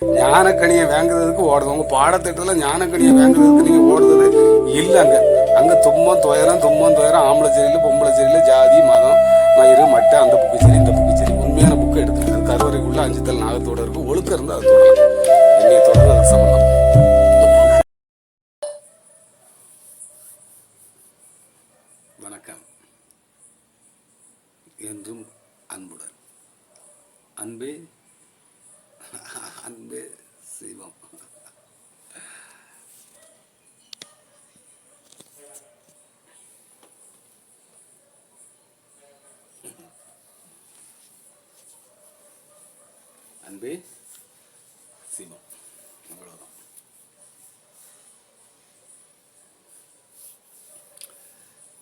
ஞானக்கனியை வாங்குறதுக்கு ஓடுது. உங்கள் பாடத்திட்டத்தில் ஞானக்கனியை வாங்குறதுக்கு நீங்கள் ஓடுறது இல்லைங்க. அங்கே தும்மம் துயரம் ஆம்பளை சரியில்லை பொம்பளை சரியில்லை ஜாதி மதம் மயிறு மட்டை அந்த புக்கு சரி இந்த புக்கு சரி உண்மையான புக்கு எடுத்துங்க. அது கருவறைக்குள்ள 5 தல் நாகத்தோடு இருக்கும். ஒழுக்கம் இருந்தால் அது தொடரும். என்னைய தொடர்ந்து அதுக்கு சம்பந்தம். வணக்கம். என்றும் அன்புடன் அன்பே அன்பே சிவம். அன்பே சிவம். அவ்வளோதான்.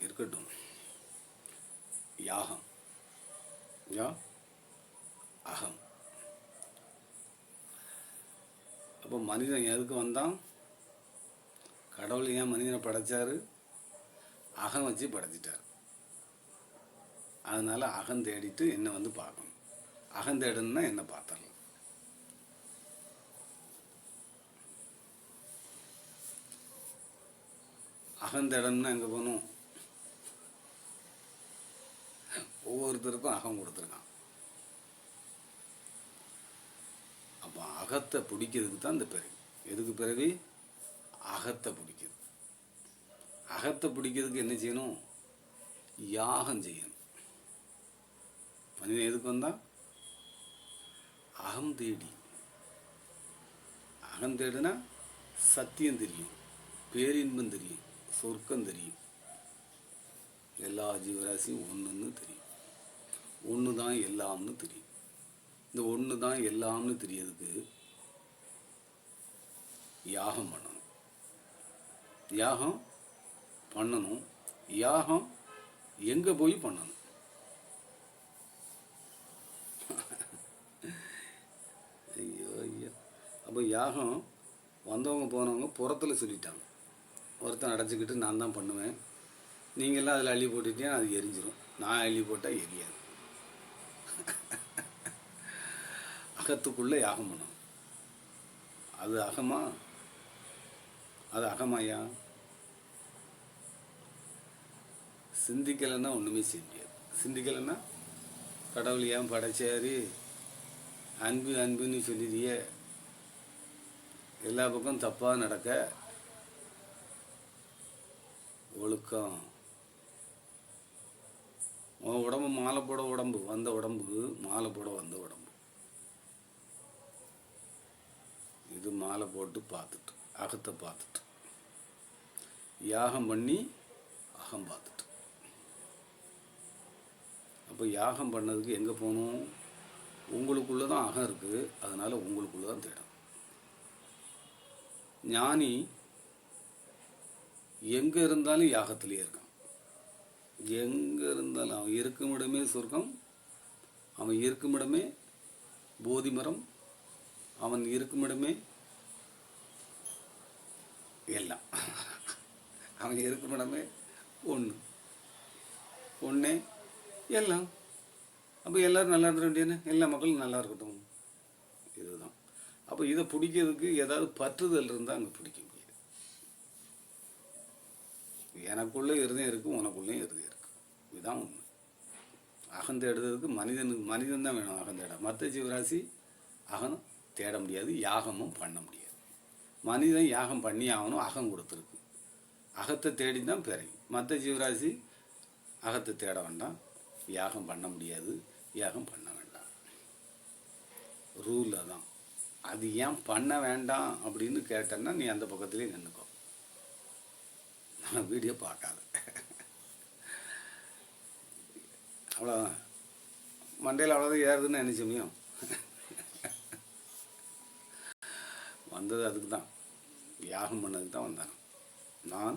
இருக்கட்டும். யாகம் அகம். அப்போ மனிதன் எதுக்கு வந்தான்? கடவுள் ஏன் மனிதனை படைச்சாரு? அகம் வச்சு படைச்சிட்டார். அதனால அகம் தேடிட்டு என்ன வந்து பார்க்கணும். அகம் தேடணும்னா என்ன பார்த்தரலாம். அகம் தேடணும்னா எங்கே போகணும்? ஒவ்வொருத்தருக்கும் அகம் கொடுத்துருக்கான். அப்போ அகத்தை பிடிக்கிறதுக்கு தான் இந்த பிறவி. எதுக்கு பிறவி? அகத்தை பிடிக்கிறது. அகத்தை பிடிக்கிறதுக்கு என்ன செய்யணும்? யாகம் செய்யணும். மனிதன் எதுக்கு வந்தா? அகம் தேடி. அகம் தேடுனா சத்தியம் தெரியும், பேரின்பம் தெரியும், சொர்க்கம் தெரியும், எல்லா ஜீவராசியும் ஒன்றுன்னு தெரியும், ஒன்று தான் எல்லாம்னு தெரியும். இந்த ஒன்று தான் எல்லாம்னு தெரியறதுக்கு யாகம் பண்ணணும். யாகம் பண்ணணும். யாகம் எங்கே போய் பண்ணணும்? ஐயோ ஐயோ. அப்போ யாகம் வந்தவங்க போனவங்க புறத்தில் சொல்லிட்டாங்க. ஒருத்தன் அடைச்சிக்கிட்டு நான் தான் பண்ணுவேன், நீங்கள்லாம் அதில் அள்ளி போட்டுட்டீங்கன்னா அது எரிஞ்சிடும், நான் அள்ளி போட்டால் எரியாது. அகத்துக்குள்ளே யாகம் பண்ணணும். அது அகமா? அது அகமாயா? சிந்திக்கலைன்னா ஒன்றுமே செய்ய முடியாது. சிந்திக்கலைன்னா கடவுள் ஏன் படைச்சாரு? அன்பு அன்புன்னு சொல்லிடுறிய. எல்லா பக்கம் தப்பாக நடக்க ஒழுக்கம். உன் உடம்பு மாலை போட உடம்பு வந்த உடம்பு, மாலை போட வந்த உடம்பு. இது மாலை போட்டு பார்த்துட்டு அகத்தை பார்த்துட்டு யாகம் பண்ணி அகம் பார்த்துட்டு. அப்போ யாகம் பண்ணதுக்கு எங்கே போகணும்? உங்களுக்குள்ளே தான் அகம் இருக்குது. அதனால் உங்களுக்குள்ளே தான் தேடும். ஞானி எங்கே இருந்தாலும் யாகத்திலே இருக்கான். எங்கே இருந்தாலும் அவன் இருக்கும் இடமே சொர்க்கம், அவன் இருக்கும் இடமே போதி மரம், அவன் இருக்கும் இடமே எல்லாம். அவன் இருக்கும் இடமே ஒன்றே எல்லாம். அப்போ எல்லோரும் நல்லா இருக்க வேண்டியது, எல்லா மக்களும் நல்லா இருக்கட்டும். இதுதான். அப்போ இதை பிடிக்கிறதுக்கு ஏதாவது பற்றுதல் இருந்தால் அங்கே பிடிக்க முடியாது. எனக்குள்ளே இருதயம் இருக்குது, உனக்குள்ளேயும் இருதயம் இருக்குது. இதுதான் உண்மை. அகந்தேடுறதுக்கு மனிதன் தான் வேணும். அகந்தேட மற்ற ஜீவராசி அகம் தேட முடியாது, யாகமும் பண்ண முடியாது. மனிதன் யாகம் பண்ணி ஆகணும். அகம் கொடுத்துருக்கு. அகத்தை தேடி தான் பிறகு. மற்ற ஜீவராசி அகத்தை தேட வேண்டாம், யாகம் பண்ண முடியாது, யாகம் பண்ண வேண்டாம். ரூல் தான். அது ஏன் பண்ண வேண்டாம் அப்படின்னு கேட்டேன்னா நீ அந்த பக்கத்துலேயே நின்றுக்கோ, நான் வீடியோ பார்க்காத. அவ்வளோதான். மண்டையில் அவ்வளோதான் ஏறுதுன்னு என்ன சமயம் வந்தது அதுக்கு தான். யாகம் பண்ணதுக்கு தான் வந்தேன். நான்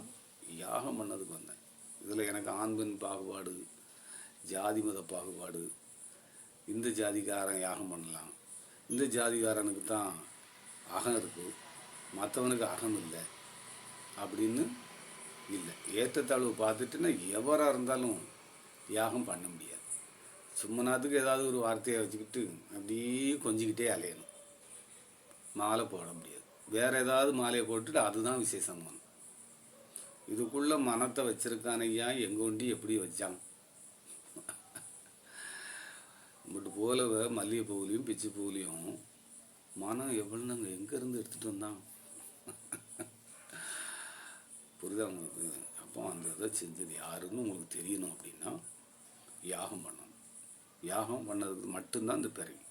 யாகம் பண்ணதுக்கு வந்தேன். இதில் எனக்கு ஆண் பெண் பாகுபாடு, ஜாதி மத பாகுபாடு, இந்த ஜாதிக்காரன் யாகம் பண்ணலாம், இந்த ஜாதிக்காரனுக்கு தான் அகம் இருக்குது, மற்றவனுக்கு அகம் இல்லை அப்படின்னு இல்லை. ஏற்றத்தாழ்வு பார்த்துட்டுன்னா எவராக இருந்தாலும் யாகம் பண்ண முடியாது. சும்மா நேரத்துக்கு ஏதாவது ஒரு வார்த்தையை வச்சுக்கிட்டு அப்படியே கொஞ்சிக்கிட்டே அலையணும். மாலை போட முடியாது. வேற ஏதாவது மாலையை போட்டுட்டு அதுதான் விசேஷம். இதுக்குள்ள மனத்தை வச்சிருக்கான ஐயா, எங்க ஒண்டி எப்படி வச்சான்? இப்படி போலவ மல்லிகைப்பூவிலையும் பிச்சு பூவிலையும் மனம் எவ்வளோங்க எங்கேருந்து எடுத்துகிட்டு வந்தான்? புரியுதா உங்களுக்கு? அப்போ அந்த இதை செஞ்சது யாருன்னு உங்களுக்கு தெரியணும் அப்படின்னா யாகம் பண்ணணும். யாகம் பண்ணதுக்கு மட்டும்தான் இந்த பிறவி.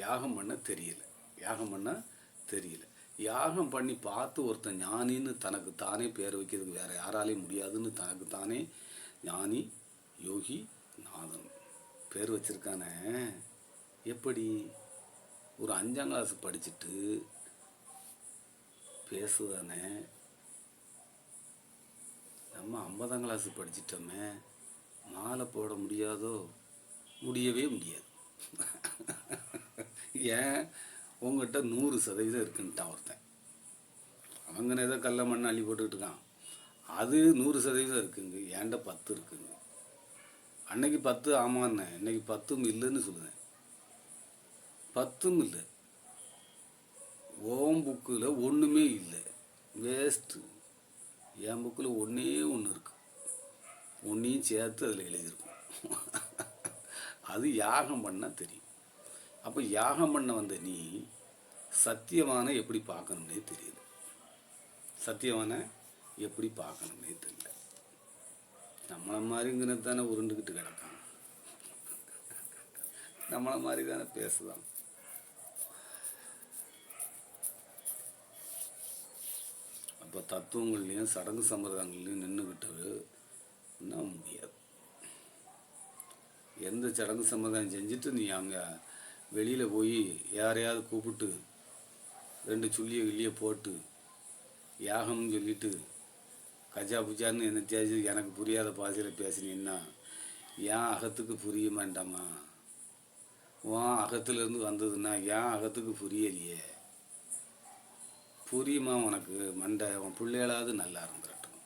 யாகம் பண்ண தெரியல. யாகம் பண்ண தெரியல. யாகம் பண்ணி பார்த்து ஒருத்தன் ஞானின்னு தனக்கு தானே பேர் வைக்கிறதுக்கு வேற யாராலையும் முடியாதுன்னு தனக்கு தானே ஞானி யோகி நாதன் பேர் வச்சிருக்கானே. எப்படி? ஒரு 5ஆம் கிளாஸ் படிச்சுட்டு பேசுதானே. நம்ம 50ஆம் கிளாஸ் படிச்சிட்டோமே, மாலை போட முடியாதோ? முடியவே முடியாது. ஏன்? உங்ககிட்ட 100% இருக்குன்ட்டான் ஒருத்தன். அவங்க ஏதோ கல்ல மண்ணை அள்ளி போட்டுக்கிட்டு இருக்கான். அது 100% இருக்குங்க. ஏன்ட 10 இருக்குங்க. அன்னைக்கு 10 ஆமான்னு, இன்னைக்கு 10 இல்லைன்னு சொல்லுவேன். 10 இல்லை. ஓம் புக்கில் ஒன்றுமே இல்லை, வேஸ்ட்டு. என் புக்கில் ஒன்றே ஒன்று இருக்கு. ஒன்றையும் சேர்த்து அதில் எழுதியிருக்கும். அது யாகம் பண்ணால் தெரியும். அப்போ யாகம் பண்ண வந்த நீ சத்தியமான எப்படி பார்க்கணும்னே தெரியல. சத்தியமான எப்படி பார்க்கணும்னே தெரியல. நம்மளை மாதிரிங்கிறது தானே உருண்டுக்கிட்டு கிடக்கான். நம்மளை மாதிரி தானே பேசுதான். அப்போ தத்துவங்கள்லையும் சடங்கு சம்பிரதாயங்கள்லையும் நின்றுக்கிட்டு முடியாது. எந்த சடங்கு சம்பிரதாயம் செஞ்சுட்டு நீ அங்கே வெளியில் போய் யாரையாவது கூப்பிட்டு 2 சுள்ளியை கிள்ளியை போட்டு யாகம்னு சொல்லிட்டு கஜா புஜான்னு என்ன தேதி எனக்கு புரியாத பாசையில் பேசினீங்கன்னா ஏன் அகத்துக்கு புரிய மாட்டாமா? உன் அகத்துலேருந்து வந்ததுன்னா ஏன் அகத்துக்கு புரியலையே? புரியுமா உனக்கு? மண்டை உன் பிள்ளைகளாவது நல்லா இருந்துடட்டும்.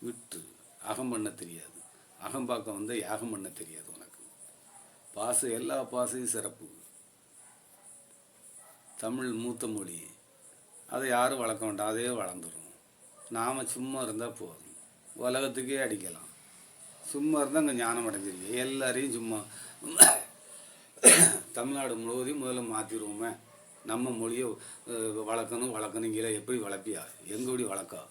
விட்டு அகம் பண்ண தெரியாது. அகம் பார்க்க வந்து யாகம் பண்ண தெரியாது உனக்கு. பாசம் எல்லா பாசையும் சிறப்பு. தமிழ் மூத்த மொழி, அதை யாரும் வளர்க்க வேண்டாம், அதே வளர்ந்துடும். நாம் சும்மா இருந்தால் போதும், உலகத்துக்கே அடிக்கலாம். சும்மா இருந்தால் அங்கே ஞானம் அடைஞ்சிருக்கு. எல்லாரையும் சும்மா தமிழ்நாடு முழுவதையும் முதல்ல மாற்றிடுவோமே. நம்ம மொழியை வளர்க்கணுங்கிற எப்படி வளர்ப்பியா? எங்கூடி வளர்க்கா?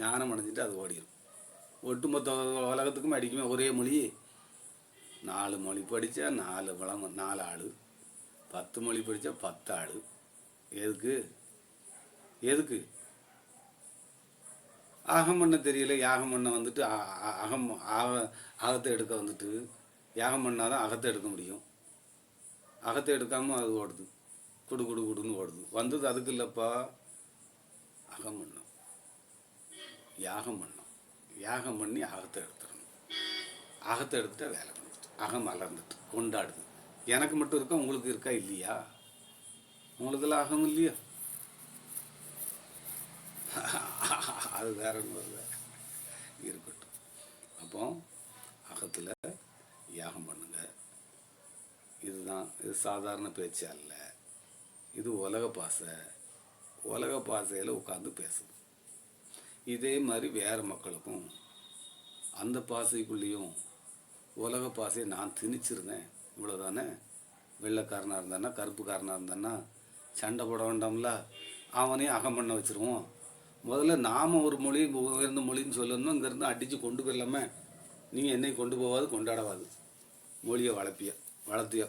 ஞானம் அடைஞ்சிட்டு அது ஓடிடும். ஒட்டுமொத்த உலகத்துக்கும் அடிக்குமே ஒரே மொழி. 4 மொழி படித்தா 4 ஆள், 10 மொழி படித்தா 10 ஆள். எதுக்கு? அகம் பண்ண தெரியல. யாகம் பண்ண வந்துட்டு அகத்தை எடுக்க வந்துட்டு யாகம் பண்ணாதான் அகத்தை எடுக்க முடியும். அகத்தை எடுக்காமல் அது ஓடுது, குடுன்னு ஓடுது. வந்தது அதுக்கு இல்லைப்பா, அகம் பண்ணோம், யாகம் பண்ணோம். யாகம் பண்ணி அகத்தை எடுத்துடணும். அகத்தை எடுத்துட்டா வேலை பண்ணிட்டு அகம் வளர்ந்துட்டு கொண்டாடுது. எனக்கு மட்டும் இருக்கா, உங்களுக்கு இருக்கா இல்லையா? உங்களுக்கெல்லாம் அகம் இல்லையா? அது வேற ஒன்று இருக்கட்டும். அப்போ அகத்தில் யாகம் பண்ணுங்க. இதுதான். இது சாதாரண பேச்சு அல்ல. இது உலக பாசை. உலக பாசையில் உட்காந்து பேசுது. இதே மாதிரி வேறு மக்களுக்கும் அந்த பாசைக்குள்ளேயும் உலக பாசையை நான் திணிச்சிருந்தேன். இவ்வளோதானே. வெள்ளைக்காரனாக இருந்தானா கருப்புக்காரனாக இருந்தானா சண்டை போட வேண்டாம்ல. அவனையும் அகம் பண்ண வச்சுருவோம். முதல்ல நாம் ஒரு மொழி உயர்ந்த மொழின்னு சொல்லணும். இங்கேருந்து அடித்து கொண்டு போயிடலாமே. நீங்கள் என்னை கொண்டு போவாது, கொண்டாடவாது. மொழியை வளர்த்தியோ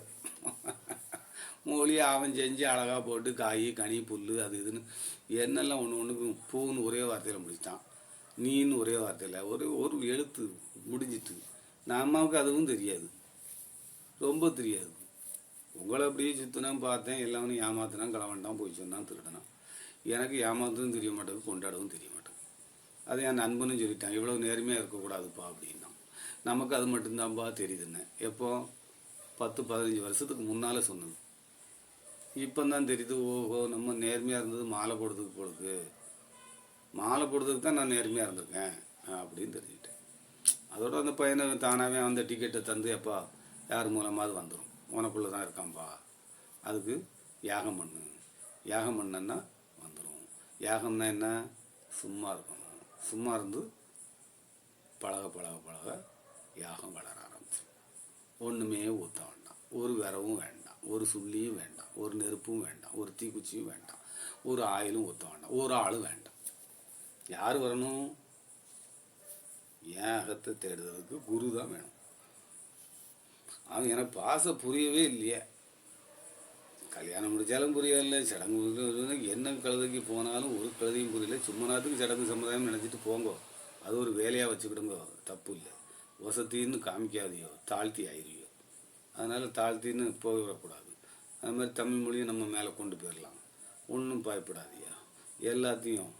மொழியை அவன் செஞ்சு அழகாக போட்டு காய் கனி புல் அது இதுன்னு என்னெல்லாம் ஒன்றுக்கு பூன்னு ஒரே வார்த்தையில் முடிச்சிட்டான். நீன்னு ஒரே வார்த்தையில் ஒரு எழுத்து முடிஞ்சிட்டு. நம்மளுக்கு அதுவும் தெரியாது, ரொம்ப தெரியாது. உங்களை அப்படியே சுற்றினான் பார்த்தேன். எல்லாமே ஏமாத்தினான், களவண்டான், போய் சொன்னான், திருடனான். எனக்கு ஏமாத்தவும் தெரிய மாட்டேங்குது, கொண்டாடவும் தெரிய மாட்டேங்குது. அது என் நண்பனும் சொல்லிட்டான், இவ்வளோ நேர்மையாக இருக்கக்கூடாதுப்பா அப்படின்னா. நமக்கு அது மட்டும்தான்ப்பா தெரியுதுன்னு. எப்போ 10-15 வருஷத்துக்கு முன்னால் சொன்னது. இப்போ தான் தெரியுது. ஓஹோ, நம்ம நேர்மையாக இருந்தது மாலை போடுறதுக்கு பொழுது. மாலை போடுறதுக்கு தான் நான் நேர்மையாக இருந்திருக்கேன் அப்படின்னு தெரிஞ்சுக்கிட்டேன். அதோட அந்த பையனை தானாகவே அந்த டிக்கெட்டை தந்து எப்போ யார் மூலமாவது வந்துடும். உனக்குள்ளே தான் இருக்கான்ப்பா, அதுக்கு யாகம் பண்ணு. யாகம் பண்ணன்னா வந்துடும். யாகம்னா என்ன? சும்மா இருக்கணும். சும்மா இருந்து பழக பழக பழக யாகம் வளர ஆரம்பிச்சு. ஒன்றுமே ஊற்ற வேண்டாம், ஒரு விரவும் வேண்டாம், ஒரு சுள்ளியும் வேண்டாம், ஒரு நெருப்பும் வேண்டாம், ஒரு தீக்குச்சியும் வேண்டாம், ஒரு ஆயிலும் ஊற்ற வேண்டாம், ஒரு ஆளும் வேண்டாம். யார் வரணும்? என் அகத்தை தேடுறதுக்கு குரு தான் வேணும். அவன் எனக்கு பாச புரியவே இல்லையே, கல்யாணம் முடித்தாலும் புரியல, சடங்கு என்ன கழுதைக்கு போனாலும் ஒரு கழுதையும் புரியல. சும்மா நேரத்துக்கு சடங்கு சம்பிரதாயம் நினச்சிட்டு போங்கோ, அது ஒரு வேலையாக வச்சுக்கிடுங்கோ, தப்பு இல்லை. வசத்தின்னு காமிக்காதியோ, தாழ்த்தி ஆயிரியோ. அதனால் தாழ்த்தின்னு போயிடக்கூடாது. அது மாதிரி தமிழ் மொழியை நம்ம மேலே கொண்டு போயிடலாம். ஒன்றும் பயப்படாதியா, எல்லாத்தையும்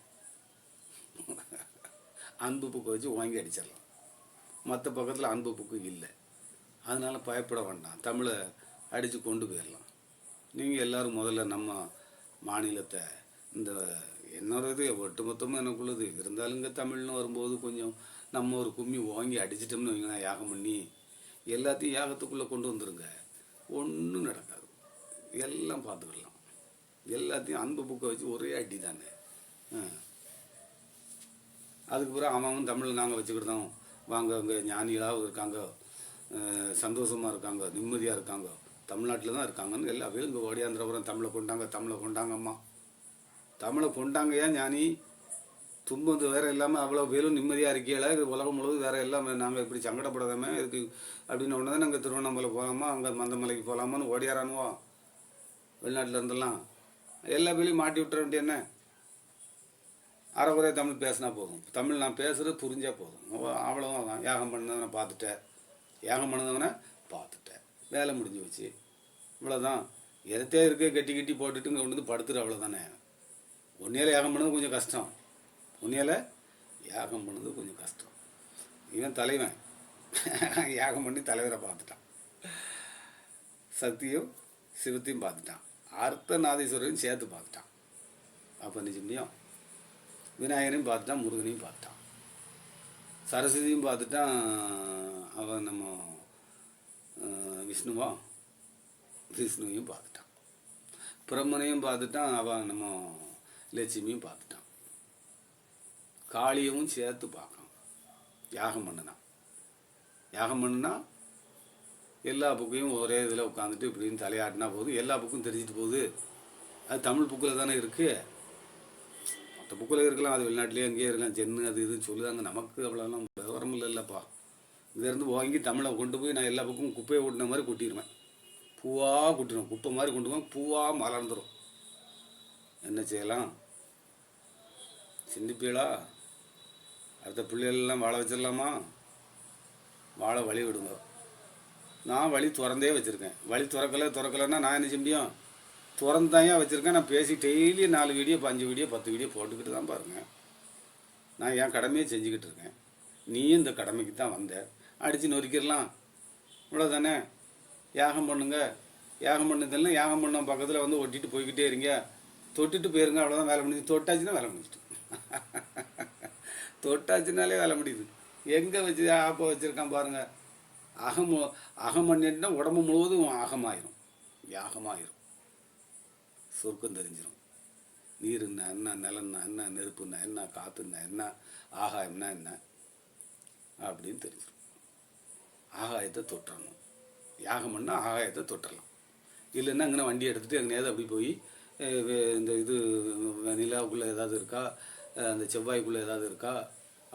அன்பு புக்கு வச்சு வாங்கி அடிச்சிடலாம். மற்ற பக்கத்தில் அன்பு புக்கு இல்லை, அதனால் பயப்பட வேண்டாம். தமிழை அடித்து கொண்டு போயிடலாம். நீங்கள் எல்லோரும் முதல்ல நம்ம மாநிலத்தை, இந்த என்னோட இது ஒட்டுமொத்தமாக எனக்குள்ளது இருந்தாலும் இங்கே தமிழ்னு வரும்போது கொஞ்சம் நம்ம ஒரு கும்மி வாங்கி அடிச்சிட்டோம்னு வைங்களேன், யாகம் பண்ணி எல்லாத்தையும் யாகத்துக்குள்ளே கொண்டு வந்துடுங்க. ஒன்றும் நடக்காது, எல்லாம் பார்த்துக்கலாம். எல்லாத்தையும் அன்பு புக்கை வச்சு ஒரே அடி தானே. அதுக்கு பிறகு அவன் தமிழ் நாங்கள் வச்சுக்கிட்டோம், வாங்க அங்கே ஞானிகளாகவும் இருக்காங்க, சந்தோஷமாக இருக்காங்க, நிம்மதியாக இருக்காங்க, தமிழ்நாட்டில் தான் இருக்காங்கன்னு எல்லா பேரும் இங்கே ஓடியாந்திரபுரம் தமிழை கொண்டாங்க, தமிழை கொண்டாங்கம்மா, தமிழை கொண்டாங்கய்யா ஞானி. துன்பது வேறு இல்லாமல் அவ்வளோ பேரும் நிம்மதியாக இருக்கீங்களா, இது உலகம் முழுவதும் வேறு எல்லாம் நாங்கள் இப்படி சங்கடப்படாதாமே இதுக்கு அப்படின்னு ஒன்று தான் நாங்கள் திருவண்ணாமலை போகலாமா, அங்கே மந்தமலைக்கு போகலாமான்னு ஓடியாரானுவோம். வெளிநாட்டில் இருந்தெல்லாம் எல்லா பேரையும் மாட்டி விட்டுற வேண்டிய என்ன, அரைக்குறைய தமிழ் பேசினா போதும். தமிழ் நான் பேசுகிறது புரிஞ்சால் போதும், அவ்வளோதான். யாகம் பண்ணதவனை பார்த்துட்டேன், யாகம் பண்ணதவனை பார்த்துட்டேன், வேலை முடிஞ்சு வச்சு, இவ்வளோதான். எதத்தே இருக்க கட்டி கட்டி போட்டுட்டு இங்கே கொண்டு வந்து படுத்துரு, அவ்வளோதானே. ஒன்றையில் யாகம் பண்ணது கொஞ்சம் கஷ்டம், உன்னையால் யாகம் பண்ணது கொஞ்சம் கஷ்டம். இவன் தலைவன் யாகம் பண்ணி தலைவரை பார்த்துட்டான், சக்தியும் சிவத்தையும் பார்த்துட்டான், அர்த்தநாதீஸ்வரரையும் சேர்த்து பார்த்துட்டான். அப்போ நிச்சய முடியும். விநாயகரையும் பார்த்துட்டான், முருகனையும் பார்த்துட்டான், சரஸ்வதியும் பார்த்துட்டான். அவன் நம்ம விஷ்ணுவையும் பார்த்துட்டான், பிரம்மனையும் பார்த்துட்டான். அவன் நம்ம லட்சுமியும் பார்த்துட்டான், காளியவும் சேர்த்து பார்க்கணும். யாகம் பண்ணுனா, யாகம் பண்ணுனா எல்லா புக்கையும் ஒரே இதில் உட்காந்துட்டு இப்படின்னு தலையாட்டினா போதும், எல்லா புக்கும் தெரிஞ்சிட்டு போகுது. அது தமிழ் புக்கில் தானே இருக்குது. மற்ற புக்கில் இருக்கலாம், அது வெளிநாட்டிலே அங்கேயே இருக்கலாம், ஜென்னு அது இதுன்னு சொல்லுதாங்க. நமக்கு அவ்வளோலாம் விவரம் இல்லைல்லப்பா. இங்கேருந்து வாங்கி தமிழை கொண்டு போய் நான் எல்லா புக்கும் குப்பையை கொட்டின மாதிரி கொட்டிடுவேன், பூவாக கொட்டிடுவேன், குப்பை மாதிரி கொண்டு போய் பூவாக மலர்ந்துடும். என்ன செய்யலாம்? சிந்திப்பீளா? அடுத்த பிள்ளைகளெல்லாம் வாழ வச்சிடலாமா? வாழ வழி விடுங்க. நான் வழி திறந்தே வச்சுருக்கேன். வழி திறக்கலைன்னா நான் என்ன செய்ய முடியும்? திறந்தாயா வச்சுருக்கேன். நான் பேசி டெய்லி 4 வீடியோ 5 வீடியோ 10 வீடியோ போட்டுக்கிட்டு தான் பாருங்கள். நான் என் கடமையை செஞ்சுக்கிட்டு இருக்கேன். நீயும் இந்த கடமைக்கு தான் வந்த, அடித்து நொறுக்கிடலாம், இவ்வளோதானே. யாகம் பண்ணுங்க, யாகம் பண்ணதெல்லாம் யாகம் பண்ண பக்கத்தில் வந்து ஒட்டிட்டு போய்கிட்டே இருங்க, தொட்டுட்டு போயிருங்க, அவ்வளோதான். வேலை முடிஞ்சு. தொட்டாச்சுன்னா வேலை முடிஞ்சிட்டு தொட்டாச்சுனாலே வேலை முடியுது. எங்கே வச்சு ஆப்போ வச்சுருக்கான் பாருங்கள். அகம் பண்ணிட்டுனா உடம்பு முழுவதும் அகமாயிரும், யாகமாயிரும், சொர்க்கம் தெரிஞ்சிடும். நீருன்னா என்ன, நிலன்னா என்ன, நெருப்புன்னா என்ன, காற்றுன்னா என்ன, ஆகாயம்னா என்ன அப்படின்னு தெரிஞ்சிடும். ஆகாயத்தை தொட்டுறணும். யாகம் பண்ணால் ஆகாயத்தை தொட்டுடலாம். இல்லைன்னா அங்கே வண்டி எடுத்துகிட்டு எங்கேயாவது அப்படி போய் இந்த இது நிலாவுக்குள்ளே ஏதாவது இருக்கா, அந்த செவ்வாய்க்குள்ளே ஏதாவது இருக்கா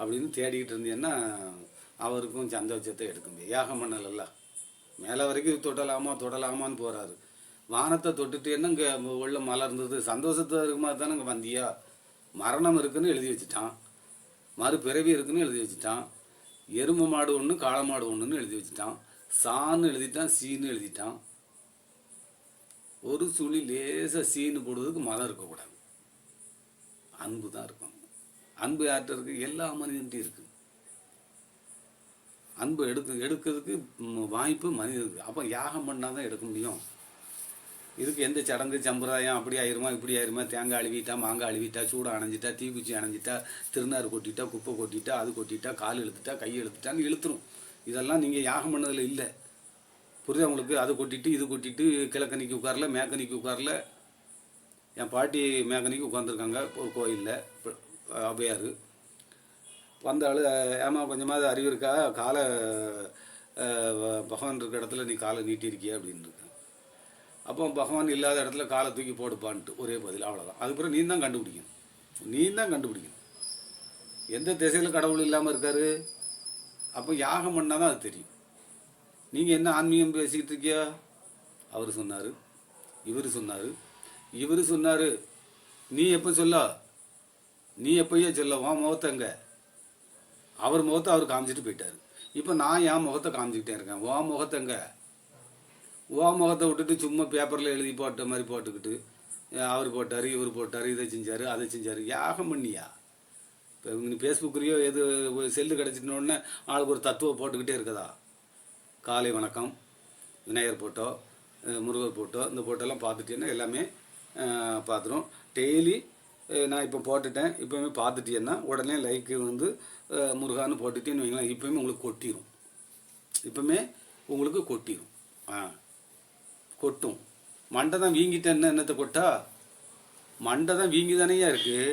அப்படின்னு தேடிக்கிட்டு இருந்தீங்கன்னா அவருக்கும் சந்தோஷத்தை எடுக்க முடியும். யாகம் பண்ணல மேலே வரைக்கும் தொடலாமான்னு போகிறாரு. வானத்தை தொட்டுட்டேன்னா இங்கே உள்ள மலர்ந்தது சந்தோஷத்தை இருக்குமா தானே. இங்கே வந்தியா, மரணம் இருக்குன்னு எழுதி வச்சுட்டான், மறுபிறவி இருக்குன்னு எழுதி வச்சுட்டான், எருமை மாடு ஒன்று காளை மாடு ஒன்றுன்னு எழுதி வச்சுட்டான், சான்னு எழுதிட்டான், சீன்னு எழுதிட்டான். ஒரு சுழி லேசாக சீனு போடுறதுக்கு மதம் இருக்கக்கூடாது, அன்பு தான் இருக்கும். அன்பு யார்கிட்ட இருக்குது? எல்லா மனிதன்ட்டையும் இருக்குது. அன்பு எடுக்கிறதுக்கு வாய்ப்பு மனிதனுக்கு. அப்போ யாகம் பண்ணால் தான் எடுக்க முடியும். இதுக்கு எந்த சடங்கு சம்பிரதாயம் அப்படி ஆயிருமா இப்படி ஆயிருமா, தேங்காய் அழுவிட்டா, மாங்காய் அழுவிட்டா, சூடை அணைஞ்சிட்டா, தீக்குச்சி அணைஞ்சிட்டா, திருநாறு கொட்டிட்டா, குப்பை கொட்டிட்டா, அது கொட்டிட்டா, கால் இழுத்துட்டா, கை இழுத்துட்டான்னு இழுத்துரும். இதெல்லாம் நீங்கள் யாகம் பண்ணதில் இல்லை. புரியுதா உங்களுக்கு? அதை கொட்டிட்டு இது கொட்டிட்டு கிழக்கணிக்கு உட்காரல, மேக்கணிக்கு உட்காரல. என் பாட்டி மேக்கணிக்கு உட்காந்துருக்காங்க ஒரு கோயிலில், ஔவையார். வந்த ஆள், ஏமா கொஞ்சமாவது அறிவு இருக்கா, காலை பகவான் இருக்க இடத்துல நீ காலை நீட்டிருக்கிய அப்படின்னு இருக்கேன். அப்போ பகவான் இல்லாத இடத்துல காலை தூக்கி போடுப்பான்ட்டு ஒரே பதில், அவ்வளோதான். அதுக்கப்புறம் நீ தான் கண்டுபிடிக்கணும், நீ தான் கண்டுபிடிக்கணும் எந்த திசையில் கடவுள் இல்லாமல் இருக்காரு. அப்போ யாகம் பண்ணால் தான் அது தெரியும். நீங்கள் என்ன ஆன்மீகம் பேசிக்கிட்டு இருக்கியா? அவர் சொன்னார், இவர் சொன்னார், நீ எப்போ சொல்ல, நீ எப்பயே சொல்ல, உன் முகத்தைங்க. அவர் முகத்தை அவர் காமிச்சிட்டு போயிட்டார். இப்போ நான் என் முகத்தை காமிச்சிக்கிட்டே இருக்கேன். உன் முகத்தைங்க, உன் முகத்தை விட்டுட்டு சும்மா பேப்பரில் எழுதி போட்ட மாதிரி போட்டுக்கிட்டு அவர் போட்டார், இவர் போட்டார், இதை செஞ்சார், அதை செஞ்சார். யாகம் பண்ணியா? இப்போ நீ ஃபேஸ்புக்லேயோ எது செல்லு கிடச்சிட்டோன்னே ஆளுக்கு ஒரு தத்துவம் போட்டுக்கிட்டே இருக்குதா? காலை வணக்கம், விநாயகர் போட்டோ, முருகர் போட்டோ, இந்த போட்டோலாம் பார்த்துட்டேன்னா எல்லாமே பார்த்துரும். டெய்லி நான் இப்போ போட்டுட்டேன், இப்போவுமே பார்த்துட்டேன்னா உடனே லைக்கு வந்து முருகான்னு போட்டுட்டேன்னு வைங்களேன், இப்போவுமே உங்களுக்கு கொட்டிடும். இப்போவுமே உங்களுக்கு கொட்டிடும். கொட்டும். மண்டை தான் வீங்கிட்டேன்னு என்னத்தை கொட்டா? மண்டை தான் வீங்கி தானேயா இருக்குது.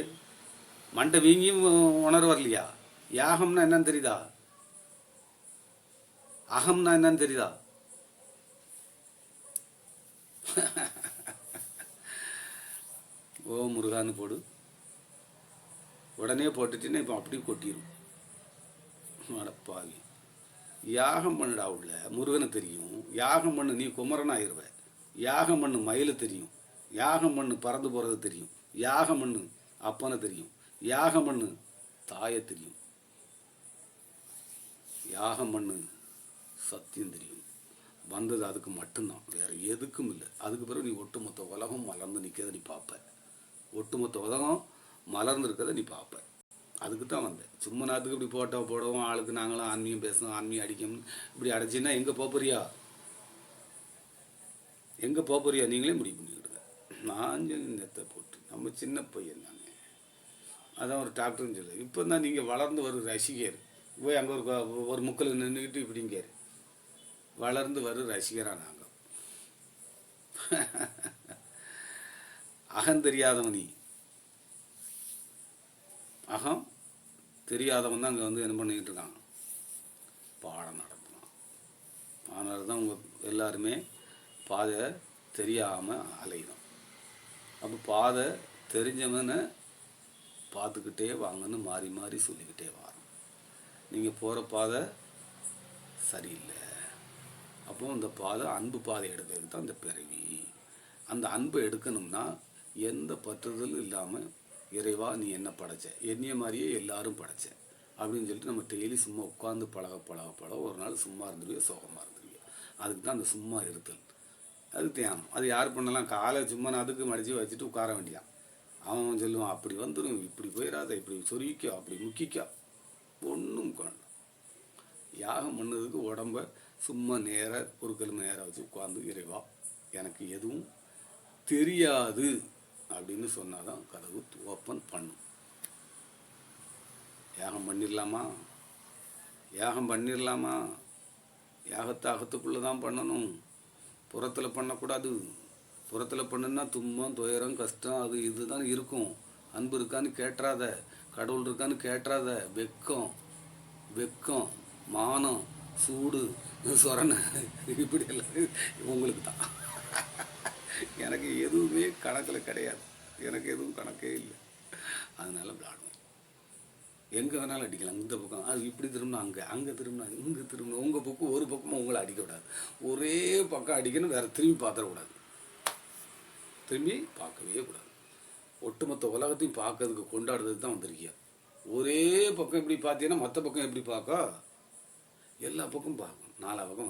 மண்டை வீங்கியும் உணர்வு வரலையா? யாகம்னா என்னன்னு தெரியுதா? அகம்னா என்னன்னு தெரியுதா? ஓ முருகான்னு போடு, உடனே போட்டுட்டீங்கன்னா இப்போ அப்படியே கொட்டிடும். அடப்பாவி, யாகம் பண்ணுடா. உள்ள முருகனை தெரியும், யாகம் பண்ணு, நீ குமரன் ஆயிடுவ. யாகம் பண்ணு, மயில தெரியும். யாகம் பண்ணு, பறந்து போகிறது தெரியும். யாகம் பண்ணு, அப்பனை தெரியும். யாகம் பண்ணு, தாயை தெரியும். யாகம் பண்ணு, சத்தியம் தெரியும். வந்தது அதுக்கு மட்டும்தான், வேற எதுக்கும் இல்லை. அதுக்கு பிறகு நீ ஒட்டுமொத்த உலகம் மலர்ந்து நிற்கிறத நீ பார்ப்ப. ஒட்டுமொத்த உலகம் மலர்ந்து இருக்கிறத நீ பார்ப்ப. அதுக்கு தான் வந்தேன். சும்மா நேரத்துக்கு இப்படி போடவும் ஆளுக்கு நாங்களும் ஆன்மீகம் பேசணும், ஆன்மீகம் அடிக்கணும், இப்படி அடைச்சின்னா எங்கே போறியா? எங்கே போறியா? நீங்களே முடிவு பண்ணிக்கிடுங்க. நான் நெத்தை போட்டு நம்ம சின்ன பையன் தாங்க, அதான் ஒரு டாக்டர்னு சொல்லு. இப்போ தான் நீங்கள் வளர்ந்து வரும் ரசிகர். போய் அங்கே ஒரு முக்கில் நின்றுக்கிட்டு இப்படிங்க வளர்ந்து வரும் ரசிகராக நாங்கள். அகம் தெரியாதவன் நீ, அகம் தெரியாதவன் தான் அங்கே வந்து என்ன பண்ணிக்கிட்டு இருக்காங்க, பாடம் நடத்தலாம். அதனால தான் உங்கள் எல்லாருமே பாதை தெரியாமல் அலையிடும். அப்போ பாதை தெரிஞ்சவனை பார்த்துக்கிட்டே வாங்கன்னு மாறி மாறி சொல்லிக்கிட்டே வரோம். நீங்கள் போகிற பாதை சரியில்லை. அப்போ இந்த பாதை அன்பு பாதை எடுக்கிறதுக்கு தான் இந்த பிறவி. அந்த அன்பை எடுக்கணும்னா எந்த பற்றுதலும் இல்லாமல், இறைவா நீ என்ன படைச்ச, என்னைய மாதிரியே எல்லாரும் படைச்ச அப்படின்னு சொல்லிட்டு நம்ம டெய்லி சும்மா உட்காந்து பழக ஒரு நாள் சும்மா இருந்துருவியோ சோகமாக இருந்துருவியோ. அதுக்கு தான் அந்த சும்மா இருத்தல், அது தியானம். அது யார் பண்ணலாம்? காலை சும்மா அதுக்கு மடித்து வச்சுட்டு உட்கார வேண்டியான். அவன் சொல்லுவான், அப்படி வந்துடும், இப்படி போயிடாத, இப்படி சொருவிக்கோ, அப்படி முக்கிக்கோ, ஒன்றும் காணும். யாகம் பண்ணதுக்கு உடம்ப சும்மா நேராக ஒரு கிழமை நேராக வச்சு உட்காந்து, இறைவா எனக்கு எதுவும் தெரியாது அப்படின்னு சொன்னாதான் கதவு ஓப்பன் பண்ணும். யாகம் பண்ணிடலாமா? யாகம் பண்ணிடலாமா? யாகத்தை அகத்துக்குள்ளே தான் பண்ணணும், புறத்தில் பண்ணக்கூடாது. புறத்தில் பண்ணுன்னா துன்பம், துயரம், கஷ்டம், அது இதுதான் இருக்கும். அன்பு இருக்கான்னு கேட்டுறாத, கடவுள் இருக்கான்னு கேட்டுறாத. வெக்கம், மானம், சூடு, சொரணை, இப்படி எல்லாம் உங்களுக்கு தான். எனக்கு எதுவுமே கணக்கில் கிடையாது, எனக்கு எதுவும் கணக்கே இல்லை. அதனால விளாடுவேன். எங்கே வேணாலும் அடிக்கலாம். இந்த பக்கம் அது இப்படி திரும்பினா அங்கே திரும்பினா இங்கே திரும்பினா, உங்கள் பக்கம் ஒரு பக்கமாக உங்களை அடிக்கக்கூடாது. ஒரே பக்கம் அடிக்கணும், வேறு திரும்பி பார்த்துடக்கூடாது. திரும்பி பார்க்கவே கூடாது. ஒட்டுமொத்த உலகத்தையும் பார்க்கறதுக்கு கொண்டாடுறதுக்கு தான் வந்திருக்கியா. ஒரே பக்கம் எப்படி பார்த்தீங்கன்னா மற்ற பக்கம் எப்படி பார்க்க, எல்லா பக்கம் பார்க்கணும். 4 பக்கம்